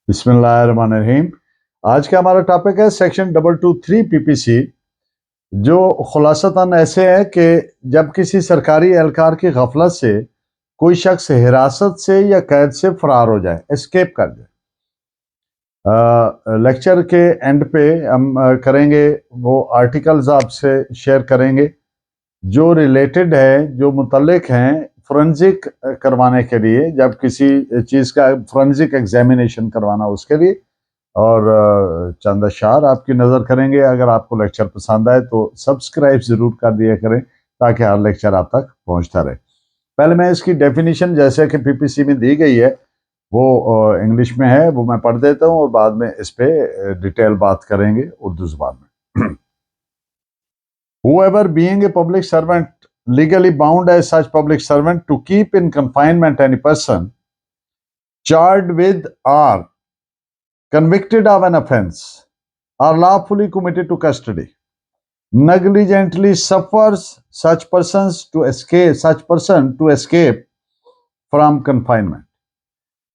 बिस्मिल्लाहिर्रहमानिर्रहीम। आज का हमारा टॉपिक है सेक्शन 223 पीपीसी, जो खुलासतन ऐसे है कि जब किसी सरकारी एहलकार की गफलत से कोई शख्स हिरासत से या कैद से फरार हो जाए, एस्केप कर जाए। लेक्चर के एंड पे हम करेंगे वो आर्टिकल्स आपसे शेयर करेंगे जो रिलेटेड है, जो मुतल्लिक हैं फोरेंसिक करवाने के लिए, जब किसी चीज़ का फोरेंसिक एग्जामिनेशन करवाना उसके लिए, और चंद अशार आपकी नज़र करेंगे। अगर आपको लेक्चर पसंद आए तो सब्सक्राइब ज़रूर कर दिया करें ताकि हर लेक्चर आप तक पहुंचता रहे। पहले मैं इसकी डेफिनेशन जैसे कि पीपीसी में दी गई है वो इंग्लिश में है, वो मैं पढ़ देता हूँ और बाद में इस पे डिटेल बात करेंगे उर्दू ज़ुबान में। Whoever being a public servant legally bound as such public servant to keep in confinement any person charged with or convicted of an offense or lawfully committed to custody negligently suffers such person to escape from confinement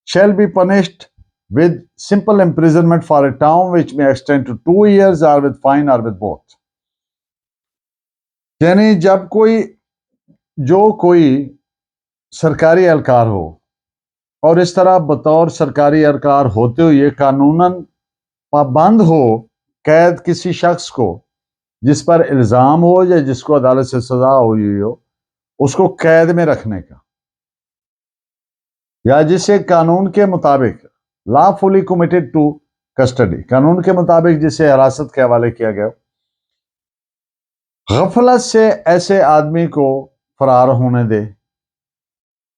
shall be punished with simple imprisonment for a term which may extend to 2 years or with fine or with both. यानी जब कोई सरकारी एहलकार हो और इस तरह बतौर सरकारी एहलकार होते हुए कानूनन पाबंद हो कैद किसी शख्स को जिस पर इल्ज़ाम हो या जिसको अदालत से सजा हुई हो, उसको कैद में रखने का, या जिसे कानून के मुताबिक लॉफुली कमिटेड टू कस्टडी, कानून के मुताबिक जिसे हिरासत के हवाले किया गया, गफलत से ऐसे आदमी को फरार होने दे,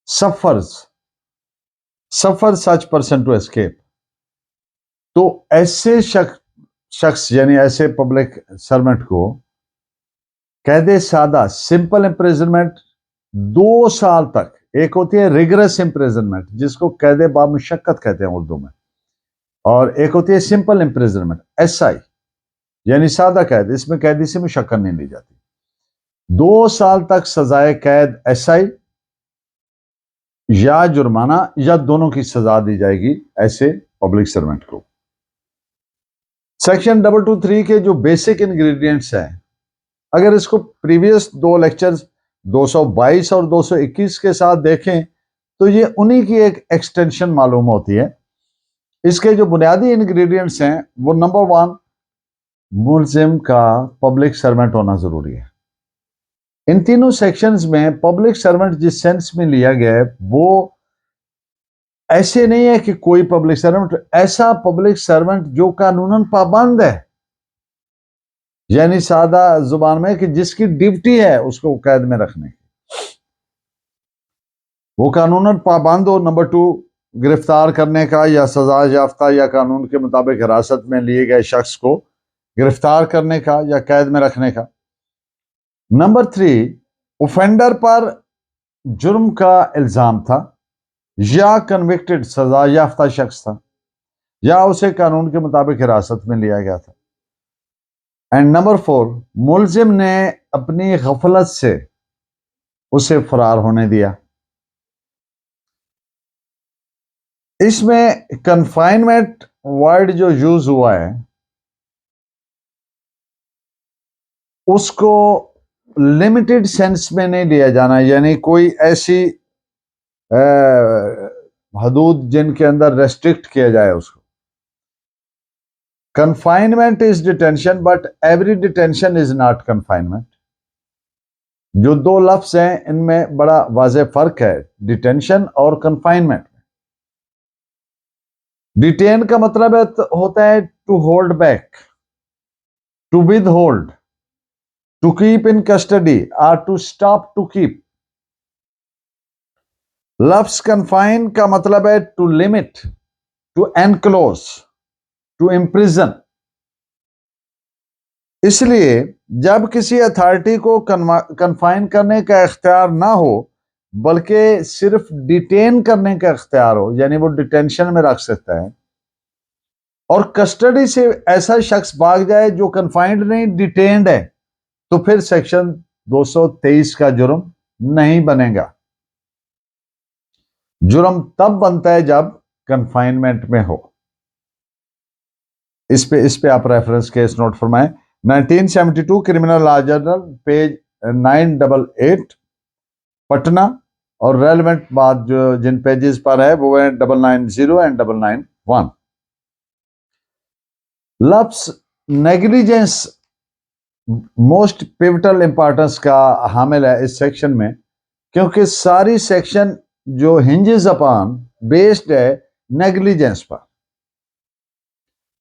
सफर सच पर्सन टू एस्केप, तो ऐसे शख्स यानी ऐसे पब्लिक सर्वेंट को कैद सादा सिंपल इम्प्रिजनमेंट 2 साल तक, एक होती है रिगरस इम्प्रिजनमेंट जिसको कैद बामुशक्कत कहते हैं उर्दू में, और एक होती है सिंपल इम्प्रिजनमेंट SI यानी सादा कैद, इसमें कैदी से मुशक्कत नहीं ली जाती। 2 साल तक सजाए कैद SI या जुर्माना या दोनों की सजा दी जाएगी ऐसे पब्लिक सर्वेंट को। सेक्शन 223 के जो बेसिक इंग्रेडिएंट्स हैं, अगर इसको प्रीवियस 2 लेक्चर्स 222 और 221 के साथ देखें तो ये उन्हीं की एक एक्सटेंशन मालूम होती है। इसके जो बुनियादी इंग्रेडिएंट्स हैं वो नंबर 1, मुल्जिम का पब्लिक सर्वेंट होना जरूरी है। इन तीनों सेक्शंस में पब्लिक सर्वेंट जिस सेंस में लिया गया है वो ऐसे नहीं है कि कोई पब्लिक सर्वेंट, ऐसा पब्लिक सर्वेंट जो कानूनन पाबंद है, यानी सादा जुबान में कि जिसकी ड्यूटी है उसको कैद में रखने की, वो कानूनन पाबंद हो। नंबर 2, गिरफ्तार करने का या सजा याफ्ता या कानून के मुताबिक हिरासत में लिए गए शख्स को गिरफ्तार करने का या कैद में रखने का। नंबर 3, ऑफेंडर पर जुर्म का इल्जाम था या कन्विक्टेड सजा याफ्ता शख्स था या उसे कानून के मुताबिक हिरासत में लिया गया था। एंड नंबर 4, मुल्जिम ने अपनी गफलत से उसे फरार होने दिया। इसमें कन्फाइनमेंट वर्ड जो यूज हुआ है उसको लिमिटेड सेंस में नहीं लिया जाना, यानी कोई ऐसी हदूद जिनके अंदर रेस्ट्रिक्ट किया जाए उसको। Confinement is detention but every detention is not confinement. जो 2 लफ्ज हैं इनमें बड़ा वाज़ेह फर्क है, डिटेंशन और कन्फाइनमेंट। डिटेन का मतलब होता है to hold back, to withhold, to keep in custody और टू स्टॉप टू कीप। लफ्ज कन्फाइन का मतलब है to limit, to enclose, to imprison. इसलिए जब किसी अथॉरिटी को कन्फाइन करने का इख्तियार ना हो बल्कि सिर्फ डिटेन करने का इख्तियार हो, यानी वो डिटेंशन में रख सकता है, और कस्टडी से ऐसा शख्स भाग जाए जो कन्फाइंड नहीं डिटेन्ड है, तो फिर सेक्शन 223 का जुर्म नहीं बनेगा। जुर्म तब बनता है जब कन्फाइनमेंट में हो। इस पे आप रेफरेंस केस नोट फरमाएं। 1972 criminal law journal page 988 Patna, और रेलेवेंट बात जो जिन पेजेस पर है वो है 990 एंड 991। लफ्स नेग्लिजेंस मोस्ट पिवटल इंपॉर्टेंस का हामिल है इस सेक्शन में, क्योंकि सारी सेक्शन जो हिंजेस अपॉन बेस्ड है नेग्लिजेंस पर।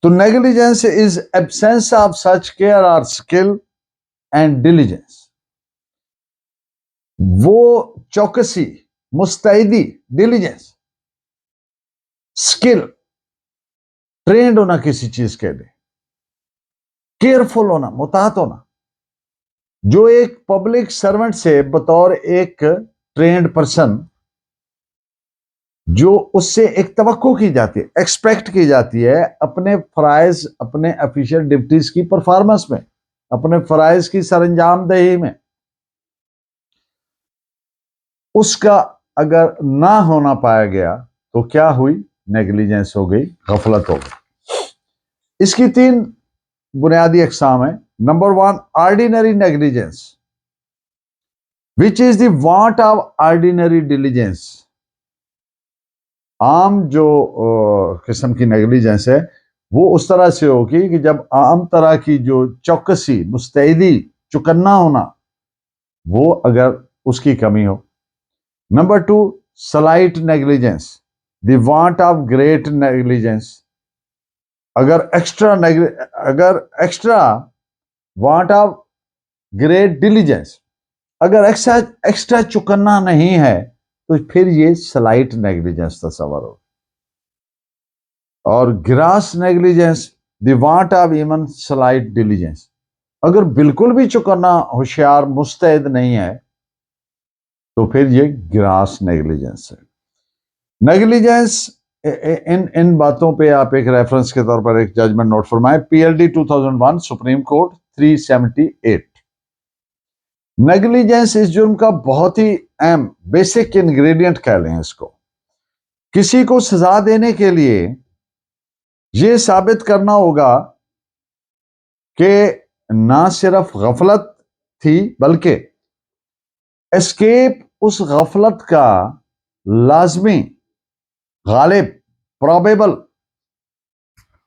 तो negligence is absence of such care और स्किल एंड डिलीजेंस। वो चौकसी, मुस्तैदी, डिलीजेंस, स्किल, ट्रेंड होना किसी चीज के लिए, केयरफुल होना, मुताहत होना, जो एक पब्लिक सर्वेंट से बतौर एक ट्रेंड पर्सन जो उससे एक तवक्को की जाती है, एक्सपेक्ट की जाती है अपने फराइज, अपने ऑफिशियल ड्यूटीज की परफॉर्मेंस में, अपने फराइज की सरंजामदही में, उसका अगर ना होना पाया गया तो क्या हुई? नेग्लिजेंस हो गई, गफलत हो गई। इसकी 3 बुनियादी अकसाम है। Number 1, ordinary negligence, which is the want of ordinary diligence. आम जो किस्म की नेग्लिजेंस है वो उस तरह से होगी कि जब आम तरह की जो चौकसी, मुस्तैदी, चुकन्ना होना, वो अगर उसकी कमी हो। Number 2, slight negligence, the want of great negligence. अगर extra want of great diligence, अगर एक्स्ट्रा चुकन्ना नहीं है तो फिर ये स्लाइट नेग्लिजेंस तस्वर हो। और grass negligence, the want of even slight diligence. अगर बिल्कुल भी चुकन्ना, होशियार, मुस्तैद नहीं है तो फिर ये ग्रास नेग्लिजेंस है। नेग्लिजेंस, इन बातों पे आप एक रेफरेंस के तौर पर एक जजमेंट नोट फरमाएं। PLD 2001 supreme court 378। नेग्लिजेंस इस जुर्म का बहुत ही अहम बेसिक इंग्रेडिएंट कह लें इसको। किसी को सजा देने के लिए यह साबित करना होगा कि ना सिर्फ गफलत थी बल्कि एस्केप उस गफलत का लाजमी, Ghalib, probable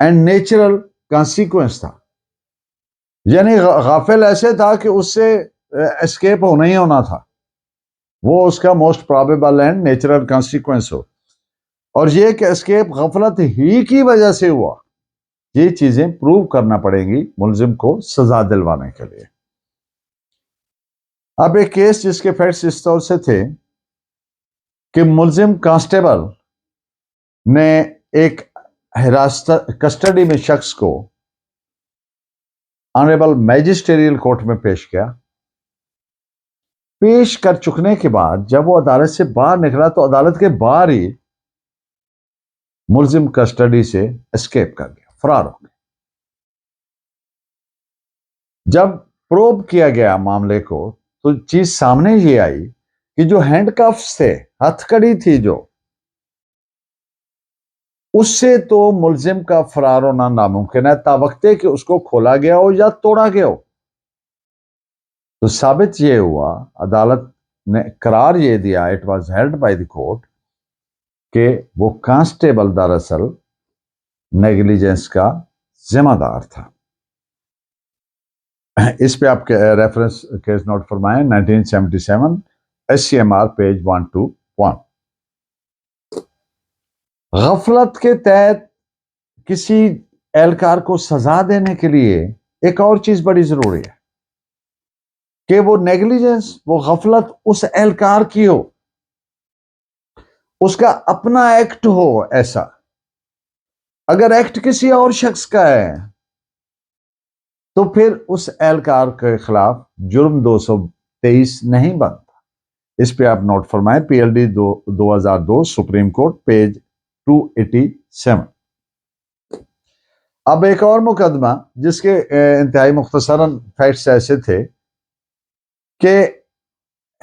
and natural consequence था। यानी गाफिल ऐसे था कि उससे एस्केप होना ही होना था, वो उसका most probable and natural consequence हो। और ये कि एस्केप गफलत ही की वजह से हुआ, ये चीजें प्रूव करना पड़ेंगी मुलजिम को सजा दिलवाने के लिए। अब एक केस जिसके फैक्ट्स इस तौर से थे कि मुलजिम कांस्टेबल ने एक हिरासत कस्टडी में शख्स को ऑनरेबल मैजिस्ट्रियल कोर्ट में पेश किया। पेश कर चुकने के बाद जब वो अदालत से बाहर निकला तो अदालत के बाहर ही मुलजिम कस्टडी से एस्केप कर गया, फरार हो गया। जब प्रोब किया गया मामले को तो चीज सामने ये आई कि जो हैंडकफ्स थे, हथकड़ी थी जो, उससे तो मुलजिम का फरार होना नामुमकिन है तावक्ते कि उसको खोला गया हो या तोड़ा गया हो। तो साबित ये हुआ, अदालत ने करार ये दिया, it was held by the court, कि वो कांस्टेबल दरअसल नेग्लिजेंस का जिम्मेदार था। इस पे आप रेफरेंस केस नोट फरमाएं। 1977 SCMR पेज 121। गफलत के तहत किसी एहलकार को सजा देने के लिए एक और चीज बड़ी जरूरी है कि वो नेग्लिजेंस, वो गफलत उस एहलकार की हो, उसका अपना एक्ट हो। ऐसा अगर एक्ट किसी और शख्स का है तो फिर उस एहलकार के खिलाफ जुर्म 223 नहीं बनता। इस पे आप नोट फरमाएं। PLD 2002 supreme court page 287। अब एक और मुकदमा जिसके इंतहाई मुख्तसरन फैक्ट्स ऐसे थे कि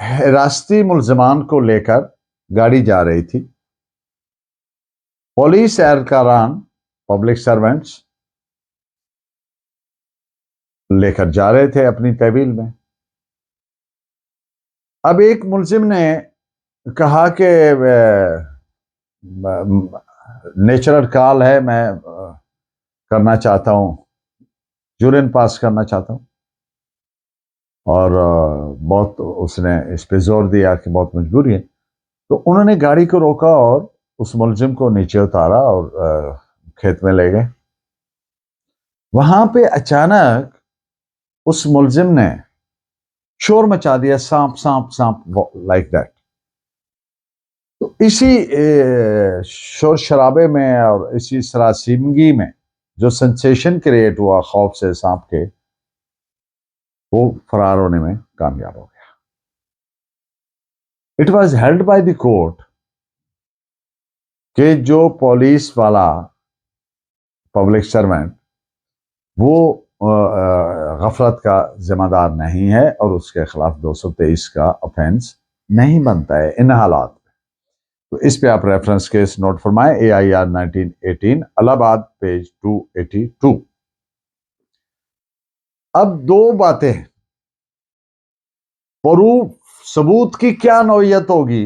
हिरासती मुलजमान को लेकर गाड़ी जा रही थी। पुलिस एहलकारान, पब्लिक सर्वेंट्स لے کر جا رہے تھے اپنی تحویل میں. اب ایک ملزم نے کہا کہ نیچرل کال ہے, میں کرنا چاہتا ہوں, یورین پاس کرنا چاہتا ہوں, اور بہت اس نے اس پہ زور دیا کہ بہت مجبوری ہے. تو انہوں نے گاڑی کو روکا اور اس ملزم کو نیچے اتارا اور کھیت میں لے گئے. وہاں پہ اچانک اس ملزم نے شور مچا دیا, سانپ سانپ سانپ, لائک دیٹ. تو اسی شور شرابے میں اور اسی سراسیمگی میں جو سنسیشن کریٹ ہوا خوف سے سانپ کے, وہ فرار ہونے میں کامیاب ہو گیا. It was held by the court کہ جو پولیس والا پبلک سروینٹ وہ غفلت کا ذمہ دار نہیں ہے اور اس کے خلاف 223 کا آفینس نہیں بنتا ہے ان حالات میں. تو اس پہ آپ ریفرنس کیس نوٹ فرمائیں, AIR 1918 الہ آباد پیج 282. اب دو باتیں ہیں, پروف ثبوت کی کیا نوعیت ہوگی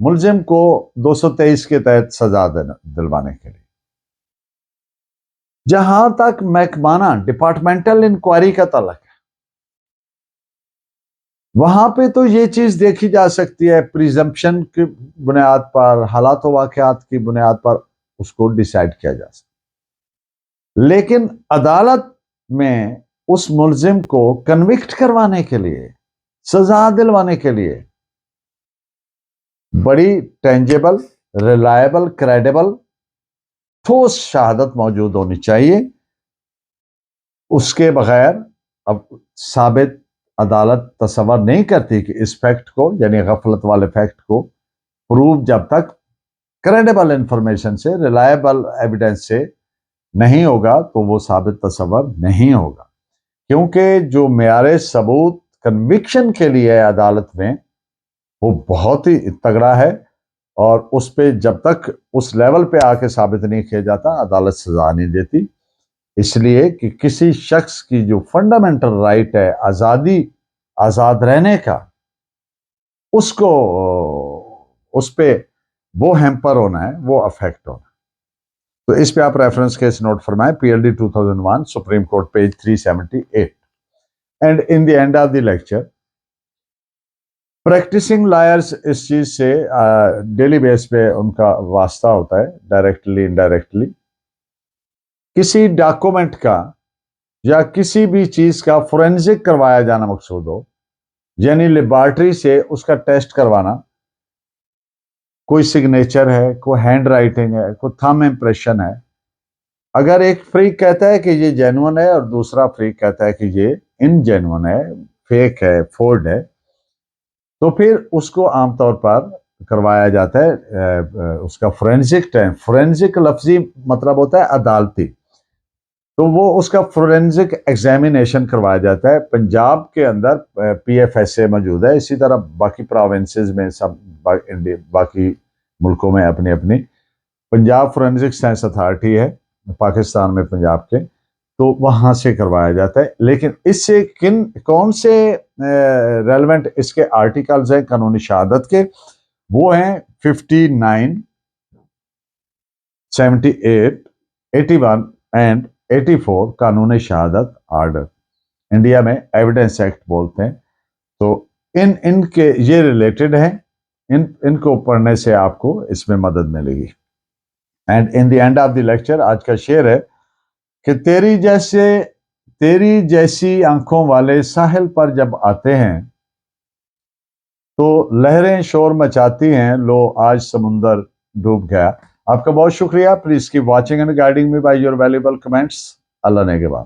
ملزم کو 223 کے تحت سزا دلوانے کے لیے. جہاں تک محکمانہ ڈپارٹمنٹل انکوائری کا تعلق ہے, وہاں پہ تو یہ چیز دیکھی جا سکتی ہے پریزمپشن کی بنیاد پر, حالات و واقعات کی بنیاد پر اس کو ڈیسائیڈ کیا جا سکتا. لیکن عدالت میں اس ملزم کو کنوکٹ کروانے کے لیے, سزا دلوانے کے لیے بڑی ٹینجیبل, ریلائبل, کریڈیبل, ٹھوس شہادت موجود ہونی چاہیے. اس کے بغیر اب ثابت عدالت تصور نہیں کرتی کہ اس فیکٹ کو, یعنی غفلت والے فیکٹ کو پروو جب تک کریڈیبل انفارمیشن سے, ریلائبل ایویڈنس سے نہیں ہوگا تو وہ ثابت تصور نہیں ہوگا. کیونکہ جو معیار ثبوت کنوکشن کے لیے عدالت میں وہ بہت ہی تگڑا ہے, اور اس پہ جب تک اس لیول پہ آ کے ثابت نہیں کیا جاتا عدالت سزا نہیں دیتی. اس لیے کہ کسی شخص کی جو فنڈامنٹل رائٹ ہے آزاد رہنے کا, اس کو اس پہ وہ ہیمپر ہونا ہے, وہ افیکٹ ہونا ہے. تو اس پہ آپ ریفرنس کیس نوٹ فرمائیں, PLD 2001 supreme court page 378. And in the end of the lecture, practicing lawyers اس چیز سے ڈیلی بیس پہ ان کا واسطہ ہوتا ہے, ڈائریکٹلی انڈائریکٹلی. کسی ڈاکومنٹ کا یا کسی بھی چیز کا فورینزک کروایا جانا مقصود ہو, یعنی لیبارٹری سے اس کا ٹیسٹ کروانا, کوئی سگنیچر ہے, کوئی ہینڈ رائٹنگ ہے, کوئی تھم امپریشن ہے. اگر ایک فریق کہتا ہے کہ یہ جینون ہے اور دوسرا فریق کہتا ہے کہ یہ ان جینون ہے, فیک ہے, فورڈ ہے, تو پھر اس کو عام طور پر کروایا جاتا ہے اس کا فورینزک ٹائم. فورینزک لفظی مطلب ہوتا ہے عدالتی, تو وہ اس کا فورینزک ایگزامینیشن کروایا جاتا ہے. پنجاب کے اندر PFSA موجود ہے, اسی طرح باقی پروونسز میں, سب باقی ملکوں میں اپنی اپنی. پنجاب فورینزک سائنس اتھارٹی ہے پاکستان میں پنجاب کے, تو وہاں سے کروایا جاتا ہے. لیکن اس سے کون سے ریلیونٹ اس کے آرٹیکلز ہیں قانونی شہادت کے, وہ ہیں 59, 78, 81 اینڈ 84 قانون شہادت آرڈر. انڈیا میں ایویڈنس ایکٹ بولتے ہیں. تو ان کے یہ ریلیٹڈ ہیں, ان کو پڑھنے سے آپ کو اس میں مدد ملے گی. And in the end of the lecture آج کا شعر ہے کہ تیری جیسی آنکھوں والے ساحل پر جب آتے ہیں تو لہریں شور مچاتی ہیں, لو آج سمندر ڈوب گیا. آپ کا بہت شکریہ. Please keep watching and guiding me by your valuable comments. Allah نے کے بعد.